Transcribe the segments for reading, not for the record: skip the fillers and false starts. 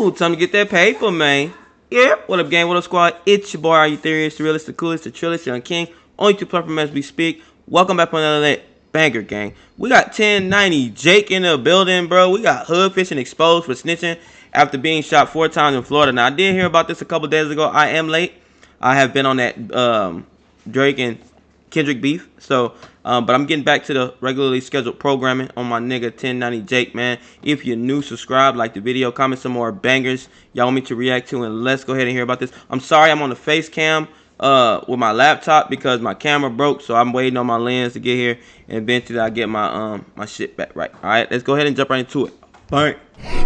Ooh, time to get that paper, man. Yeah. What up, gang? What up, squad? It's your boy, AreYouTherious, the realest, the coolest, the trillest, young king. Only two platforms as we speak. Welcome back for another banger, gang. We got 1090 Jake in the building, bro. We got hood fishing exposed for snitching after being shot 4 times in Florida. Now, I did hear about this a couple days ago. I am late. I have been on that Drake and Kendrick beef. So, but I'm getting back to the regularly scheduled programming on my nigga 1090 Jake, man. If you're new, subscribe, like the video, comment some more bangers y'all want me to react to, and let's go ahead and hear about this. I'm sorry I'm on the face cam with my laptop because my camera broke, so I'm waiting on my lens to get here, and eventually I get my my shit back right. All right, let's go ahead and jump right into it. Bye.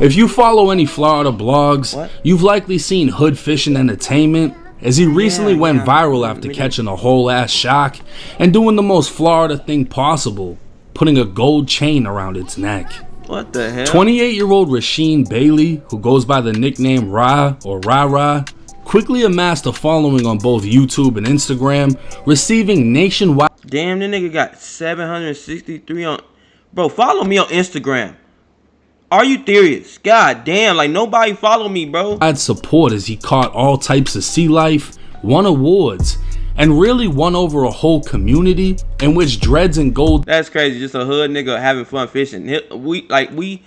If you follow any Florida blogs, you've likely seen Hood Fishing Entertainment, as he recently went viral after catching a whole ass shark and doing the most Florida thing possible, putting a gold chain around its neck. What the hell? 28-year-old Rasheen Bailey, who goes by the nickname Ra or Ra, quickly amassed a following on both YouTube and Instagram, receiving nationwide. Damn, the nigga got 763 on. Bro, follow me on Instagram. AreYouTherious? God damn, like nobody follow me, bro. Support as he caught all types of sea life, won awards, and really won over a whole community in which dreads and gold. That's crazy. Just a hood nigga having fun fishing. We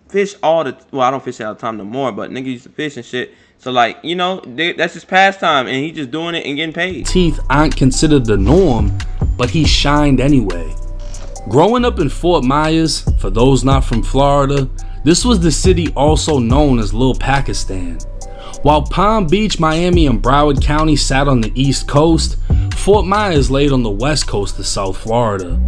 fish all the. Well, I don't fish all the time no more, but nigga used to fish and shit. So like, you know, that's his pastime, and he just doing it and getting paid. Teeth aren't considered the norm, but he shined anyway. Growing up in Fort Myers, for those not from Florida, this was the city also known as Little Pakistan. While Palm Beach, Miami, and Broward County sat on the East Coast, Fort Myers laid on the west coast of South Florida.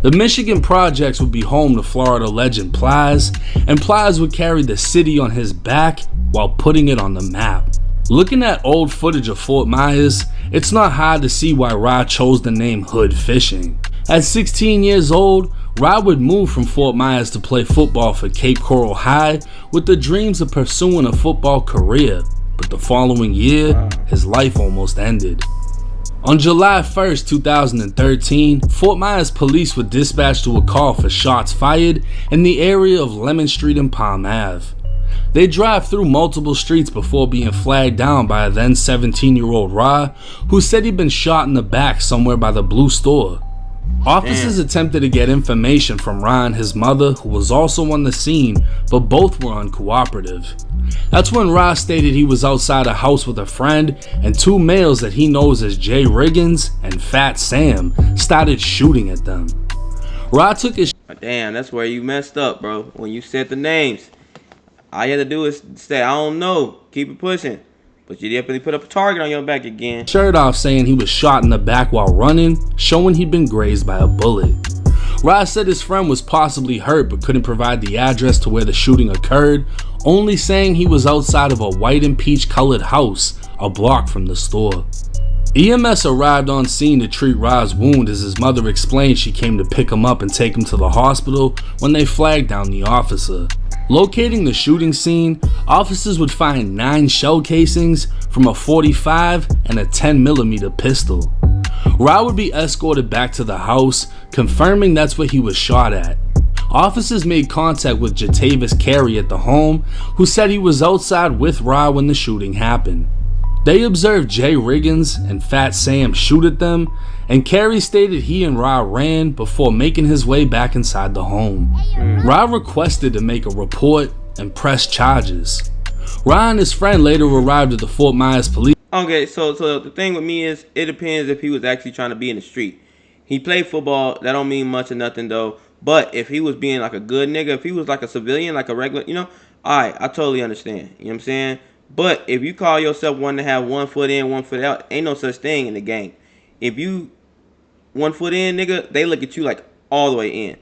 The Michigan projects would be home to Florida legend Plies, and Plies would carry the city on his back while putting it on the map. Looking at old footage of Fort Myers, it's not hard to see why Ra chose the name Hood Fishing. At 16 years old, Ra would move from Fort Myers to play football for Cape Coral High with the dreams of pursuing a football career, but the following year, his life almost ended. On July 1st, 2013, Fort Myers police were dispatched to a call for shots fired in the area of Lemon Street and Palm Ave. They drive through multiple streets before being flagged down by a then 17-year-old Ra, who said he'd been shot in the back somewhere by the Blue Store. Officers attempted to get information from Ra and his mother, who was also on the scene, but both were uncooperative. That's when Ra stated he was outside a house with a friend, and 2 males that he knows as Jay Riggins and Fat Sam started shooting at them. Ra took his. Damn, that's where you messed up, bro. When you said the names, all you had to do is say, I don't know, keep it pushing. But you definitely put up a target on your back again. Shirt off, saying he was shot in the back while running, showing he'd been grazed by a bullet. Ra said his friend was possibly hurt but couldn't provide the address to where the shooting occurred, only saying he was outside of a white and peach colored house a block from the store. EMS arrived on scene to treat Ra's wound, as his mother explained she came to pick him up and take him to the hospital when they flagged down the officer. Locating the shooting scene, officers would find 9 shell casings from a .45 and a 10mm pistol. Ra would be escorted back to the house, confirming that's where he was shot at. Officers made contact with Jatavis Carey at the home, who said he was outside with Ra when the shooting happened. They observed Jay Riggins and Fat Sam shoot at them, and Carey stated he and Ra ran before making his way back inside the home. Ra requested to make a report and press charges. Ra and his friend later arrived at the Fort Myers police. Okay, so the thing with me is, it depends if he was actually trying to be in the street. He played football, that don't mean much or nothing though. But if he was being like a good nigga, if he was like a civilian, like a regular, you know, alright, I totally understand. You know what I'm saying? But if you call yourself one to have 1 foot in, 1 foot out, ain't no such thing in the game. If you 1 foot in, nigga, they look at you like all the way in.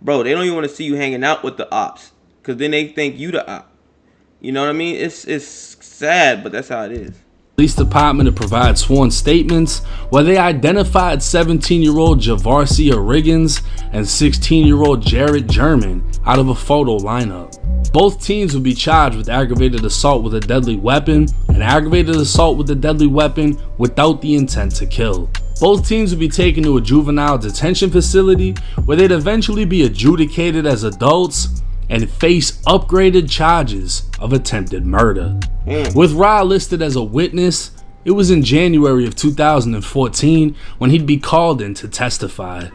Bro, they don't even want to see you hanging out with the ops, because then they think you the op. You know what I mean? It's sad, but that's how it is. Police department to provide sworn statements where they identified 17-year-old Javarcia Riggins and 16-year-old Jarrett German out of a photo lineup. Both teens would be charged with aggravated assault with a deadly weapon and aggravated assault with a deadly weapon without the intent to kill. Both teens would be taken to a juvenile detention facility where they'd eventually be adjudicated as adults and face upgraded charges of attempted murder. With Ra listed as a witness, it was in January of 2014 when he'd be called in to testify.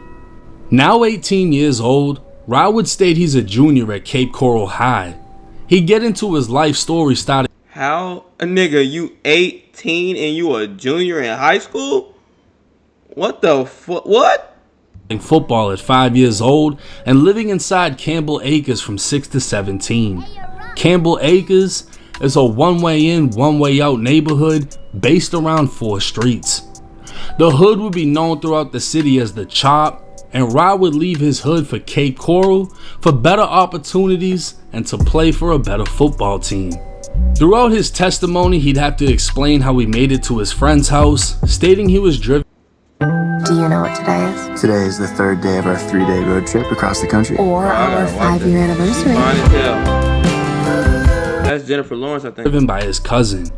Now 18 years old, Ra would state he's a junior at Cape Coral High. He'd get into his life story starting. How a nigga, you 18 and you a junior in high school? What the fuck? What? Football at 5 years old and living inside Campbell Acres from 6 to 17. Campbell Acres is a one-way in, one-way out neighborhood based around 4 streets. The hood would be known throughout the city as the Chop, and Ra would leave his hood for Cape Coral for better opportunities and to play for a better football team. Throughout his testimony, he'd have to explain how he made it to his friend's house, stating he was driven. Do you know what today is? Today is the 3rd day of our 3-day road trip across the country. Or our 5-year anniversary. Fine as hell. That's Jennifer Lawrence, I think. Driven by his cousin.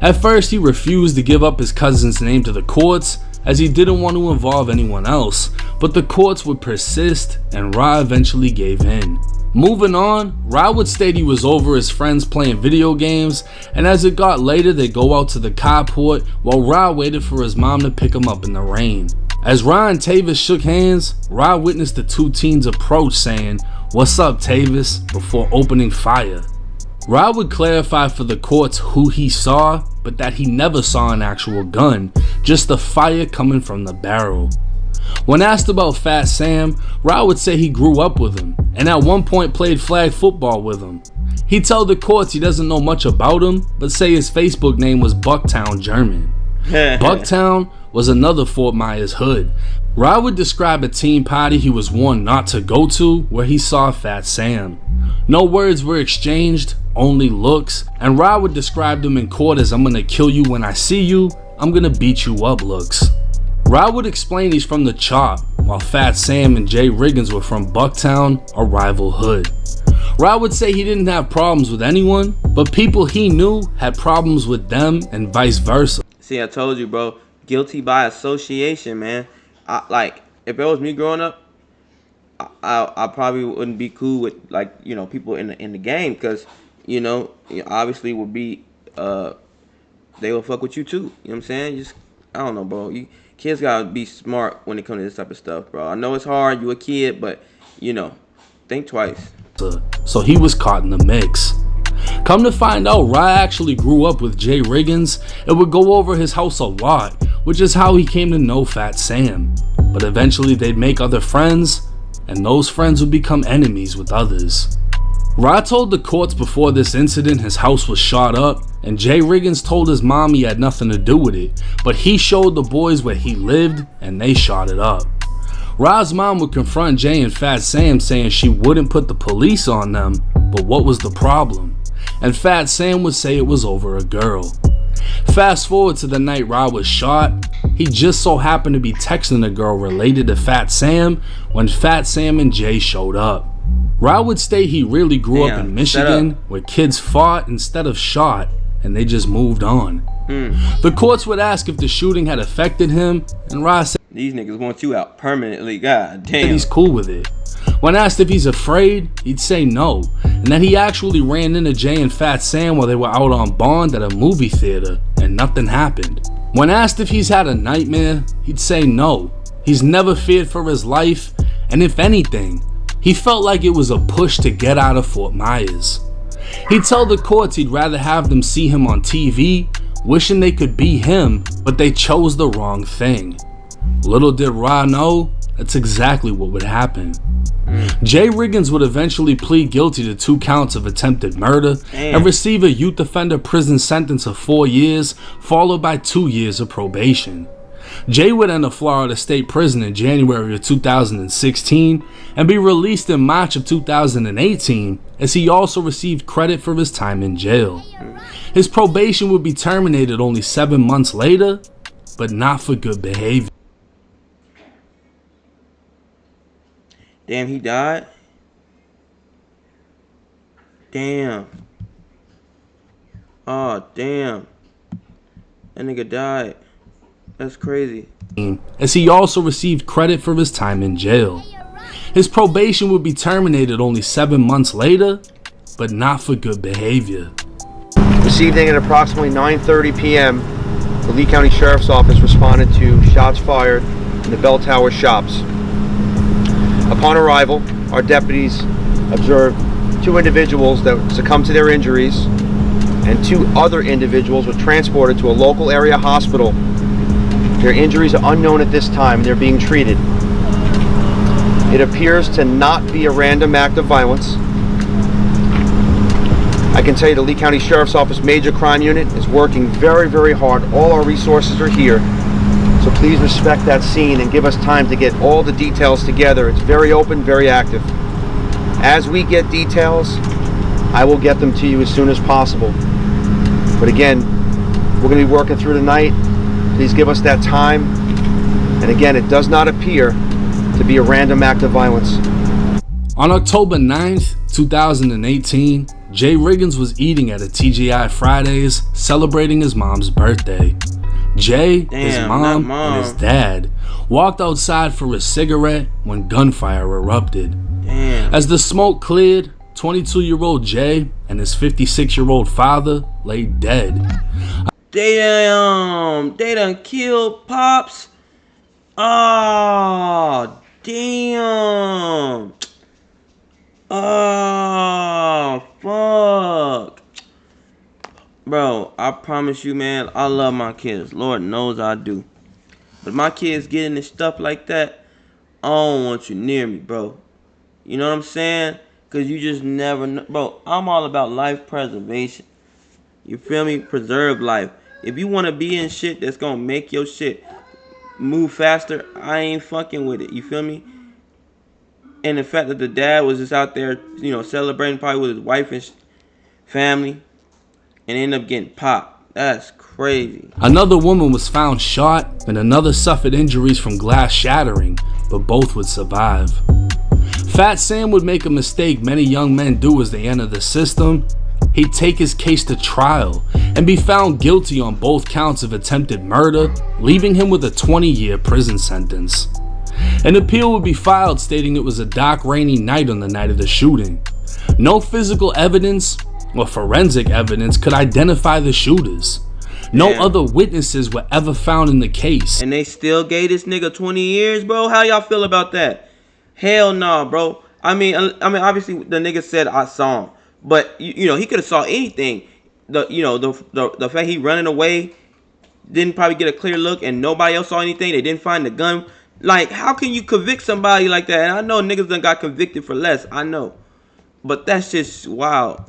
At first, he refused to give up his cousin's name to the courts as he didn't want to involve anyone else, but the courts would persist and Ra eventually gave in. Moving on, Ra would state he was over his friends playing video games, and as it got later, they'd go out to the carport while Ra waited for his mom to pick him up in the rain. As Ra and Tavis shook hands, Ra witnessed the 2 teens approach saying, "What's up, Tavis?" before opening fire. Ra would clarify for the courts who he saw, but that he never saw an actual gun, just the fire coming from the barrel. When asked about Fat Sam, Ra would say he grew up with him, and at one point played flag football with him. He'd tell the courts he doesn't know much about him, but say his Facebook name was Bucktown German. Bucktown was another Fort Myers hood. Ra would describe a team party he was warned not to go to where he saw Fat Sam. No words were exchanged, only looks, and Ra would describe them in court as "I'm gonna kill you when I see you, I'm gonna beat you up" looks. Ra would explain he's from the Chop, while Fat Sam and Jay Riggins were from Bucktown, a rival hood. Ra would say he didn't have problems with anyone, but people he knew had problems with them and vice versa. See, I told you, bro. Guilty by association, man. If it was me growing up, I probably wouldn't be cool with, like, you know, people in the game, because, you know, obviously would be they will fuck with you too. You know what I'm saying? Just, I don't know, bro. Kids gotta be smart when it comes to this type of stuff, bro. I know it's hard. You a kid, but, you know, think twice. So he was caught in the mix. Come to find out, Ra actually grew up with Jay Riggins and would go over his house a lot, which is how he came to know Fat Sam. But eventually they'd make other friends, and those friends would become enemies with others. Ra told the courts before this incident his house was shot up, and Jay Riggins told his mom he had nothing to do with it, but he showed the boys where he lived and they shot it up. Ra's mom would confront Jay and Fat Sam saying she wouldn't put the police on them, but what was the problem? And Fat Sam would say it was over a girl. Fast forward to the night Ra was shot, he just so happened to be texting a girl related to Fat Sam when Fat Sam and Jay showed up. Ra would state he really grew up in Michigan where kids fought instead of shot, and they just moved on. The courts would ask if the shooting had affected him, and Ra said These niggas want you out permanently. God damn. he's cool with it. When asked if he's afraid, he'd say no, and that he actually ran into Jay and Fat Sam while they were out on bond at a movie theater, and nothing happened. When asked if he's had a nightmare, he'd say no. He's never feared for his life, and if anything, he felt like it was a push to get out of Fort Myers. He'd tell the courts he'd rather have them see him on TV, wishing they could be him, but they chose the wrong thing. Little did Ra know, that's exactly what would happen. Jay Riggins would eventually plead guilty to 2 counts of attempted murder and receive a youth offender prison sentence of 4 years, followed by 2 years of probation. Jay would enter Florida State Prison in January of 2016 and be released in March of 2018, as he also received credit for his time in jail. His probation would be terminated only 7 months later, but not for good behavior. Damn, he died? Damn. Oh, damn. That nigga died. That's crazy. As he also received credit for his time in jail. His probation would be terminated only 7 months later, but not for good behavior. This evening at approximately 9:30 p.m., the Lee County Sheriff's Office responded to shots fired in the Bell Tower shops. Upon arrival, our deputies observed 2 individuals that succumbed to their injuries, and 2 other individuals were transported to a local area hospital. Their injuries are unknown at this time. They're being treated. It appears to not be a random act of violence. I can tell you the Lee County Sheriff's Office Major Crime Unit is working very, very hard. All our resources are here. So please respect that scene and give us time to get all the details together. It's very open, very active. As we get details, I will get them to you as soon as possible. But again, we're going to be working through the night. Please give us that time. And again, it does not appear to be a random act of violence. On October 9th, 2018, Jay Riggins was eating at a TGI Fridays celebrating his mom's birthday. Jay, his mom, and his dad walked outside for a cigarette when gunfire erupted. As the smoke cleared, 22-year-old Jay and his 56-year-old father lay dead. They done killed Pops. Oh, damn. Oh, fuck. Bro, I promise you, man, I love my kids. Lord knows I do. But my kids getting this stuff like that, I don't want you near me, bro. You know what I'm saying? Because you just never know. Bro, I'm all about life preservation. You feel me? Preserve life. If you want to be in shit that's going to make your shit move faster, I ain't fucking with it. You feel me? And the fact that the dad was just out there, you know, celebrating probably with his wife and family and ended up getting popped. That's crazy. Another woman was found shot and another suffered injuries from glass shattering, but both would survive. Fat Sam would make a mistake many young men do as they enter the system. He'd take his case to trial and be found guilty on both counts of attempted murder, leaving him with a 20-year prison sentence. An appeal would be filed stating it was a dark, rainy night on the night of the shooting. No physical evidence or forensic evidence could identify the shooters. No other witnesses were ever found in the case. And they still gave this nigga 20 years, bro? How y'all feel about that? Hell no, bro. I mean, obviously the nigga said I saw him. But, you know, he could have saw anything. The fact he running away, didn't probably get a clear look, and nobody else saw anything. They didn't find the gun. Like, how can you convict somebody like that? And I know niggas done got convicted for less. I know. But that's just wild.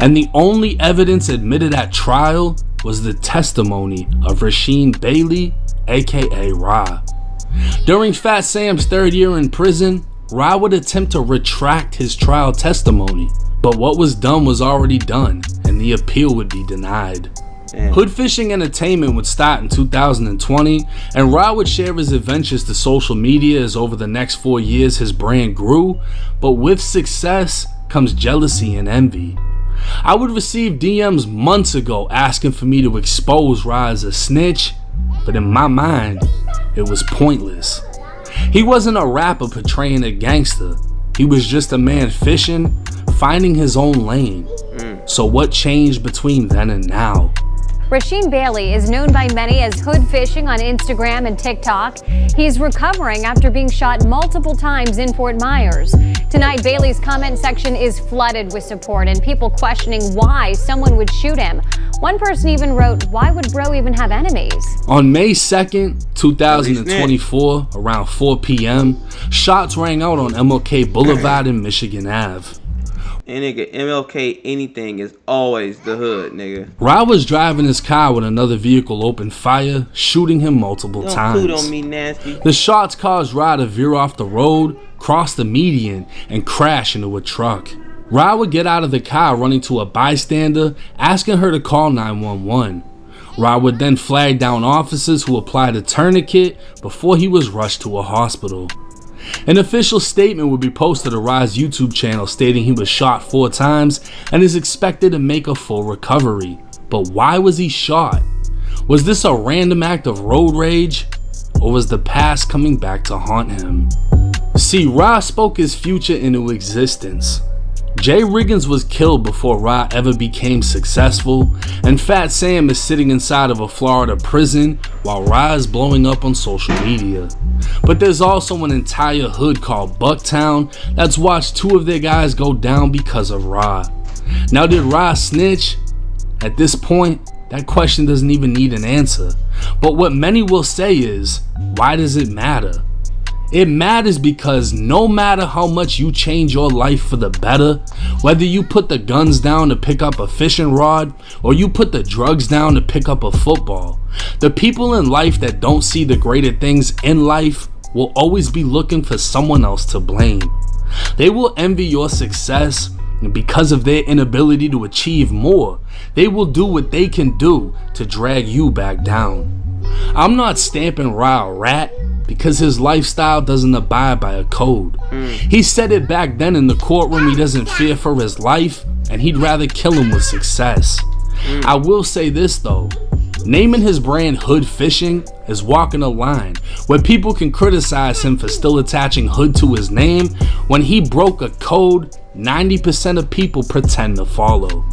And the only evidence admitted at trial was the testimony of Rasheen Bailey, aka Ra. During Fat Sam's 3rd year in prison, Ra would attempt to retract his trial testimony. But what was done was already done, and the appeal would be denied. Hood Fishing Entertainment would start in 2020, and Ra would share his adventures to social media as over the next 4 years his brand grew, but with success comes jealousy and envy. I would receive DMs months ago asking for me to expose Ra as a snitch, but in my mind, it was pointless. He wasn't a rapper portraying a gangster, he was just a man fishing, finding his own lane. So what changed between then and now? Rasheen Bailey is known by many as Hood Fishing on Instagram and TikTok. He's recovering after being shot multiple times in Fort Myers. Tonight, Bailey's comment section is flooded with support and people questioning why someone would shoot him. One person even wrote, "Why would bro even have enemies?" On May 2nd, 2024, around 4 p.m., shots rang out on MLK Boulevard and Michigan Ave. And nigga, MLK anything is always the hood, nigga. Ra was driving his car when another vehicle opened fire, shooting him multiple times. Don't on me, nasty. The shots caused Ra to veer off the road, cross the median, and crash into a truck. Ra would get out of the car running to a bystander, asking her to call 911. Ra would then flag down officers who applied a tourniquet before he was rushed to a hospital. An official statement would be posted to Ra's YouTube channel stating he was shot 4 times and is expected to make a full recovery. But why was he shot? Was this a random act of road rage? Or was the past coming back to haunt him? See, Ra spoke his future into existence. Jay Riggins was killed before Ra ever became successful, and Fat Sam is sitting inside of a Florida prison while Ra is blowing up on social media. But there's also an entire hood called Bucktown that's watched two of their guys go down because of Ra. Now, did Ra snitch? At this point, that question doesn't even need an answer. But what many will say is, why does it matter? It matters because no matter how much you change your life for the better, whether you put the guns down to pick up a fishing rod or you put the drugs down to pick up a football, the people in life that don't see the greater things in life will always be looking for someone else to blame. They will envy your success, and because of their inability to achieve more, they will do what they can do to drag you back down. I'm not stamping Ra a rat because his lifestyle doesn't abide by a code. He said it back then in the courtroom, he doesn't fear for his life and he'd rather kill him with success. I will say this though, naming his brand Hood Fishing is walking a line where people can criticize him for still attaching hood to his name when he broke a code 90% of people pretend to follow.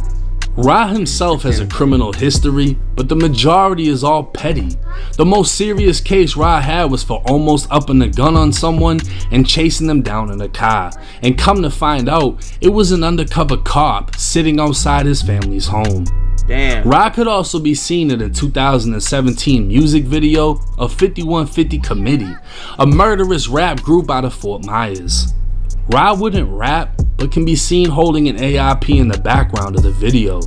Ra himself has a criminal history, but the majority is all petty. The most serious case Ra had was for almost upping a gun on someone and chasing them down in a car. And come to find out, it was an undercover cop sitting outside his family's home. Damn. Ra could also be seen in a 2017 music video of 5150 Committee, a murderous rap group out of Fort Myers. Ra wouldn't rap, but can be seen holding an AIP in the background of the video.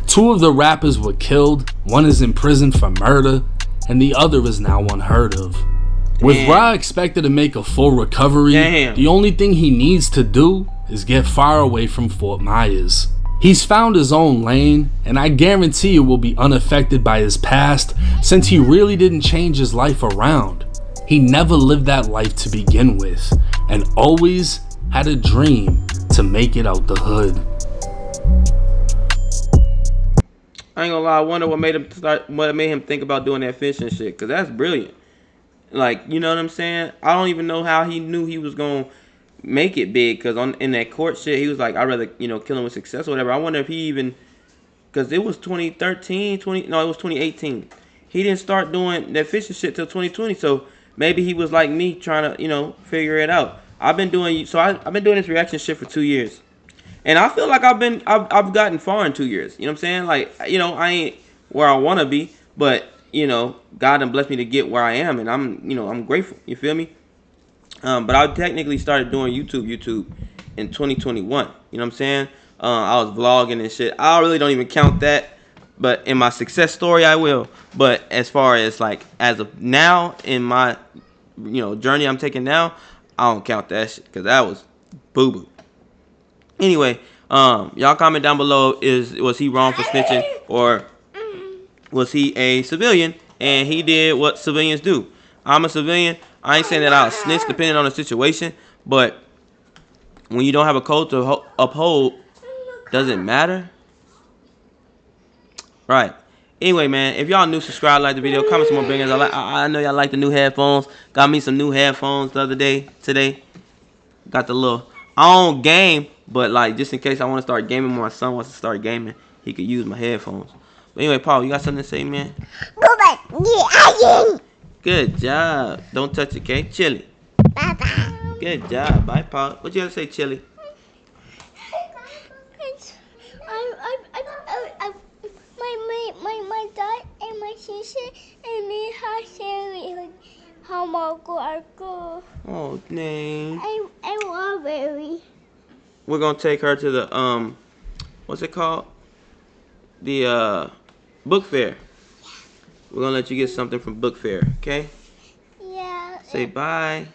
Two of the rappers were killed, one is in prison for murder, and the other is now unheard of. With Ra expected to make a full recovery, the only thing he needs to do is get far away from Fort Myers. He's found his own lane, and I guarantee it will be unaffected by his past since he really didn't change his life around. He never lived that life to begin with, and always had a dream to make it out the hood. I ain't gonna lie, I wonder what made him think about doing that fishing shit, cause that's brilliant. Like, you know what I'm saying? I don't even know how he knew he was gonna make it big, cause in that court shit, he was like, I'd rather, you know, kill him with success or whatever. I wonder if he even, cause it was 2018. He didn't start doing that fishing shit till 2020, so maybe he was like me, trying to, you know, figure it out. I've been doing this reaction shit for 2 years, and I feel like I've gotten far in 2 years. You know what I'm saying? Like, you know, I ain't where I want to be, but you know, God done blessed me to get where I am, and I'm grateful. You feel me? But I technically started doing YouTube in 2021. You know what I'm saying? I was vlogging and shit. I really don't even count that, but in my success story, I will. But as far as like as of now in my, you know, journey I'm taking now, I don't count that shit because that was boo boo. Anyway, y'all comment down below, was he wrong for snitching, or was he a civilian and he did what civilians do? I'm a civilian. I ain't saying that I'll snitch depending on the situation, but when you don't have a code to uphold, does it matter? Right. Anyway, man, if y'all new, subscribe, like the video, comment some more bangers. I know y'all like the new headphones. Got me some new headphones the other day. Today, got the little, I don't game, but like just in case I want to start gaming, when my son wants to start gaming, he could use my headphones. But anyway, Paul, you got something to say, man? Good job. Don't touch it, okay? Chili. Bye-bye. Good job. Bye, Paul. What you got to say, Chili? My dad and my sister and me have sharing homework. Oh, dang. I love Barry. We're going to take her to the, what's it called? The, book fair. We're going to let you get something from book fair, okay? Yeah. Say bye.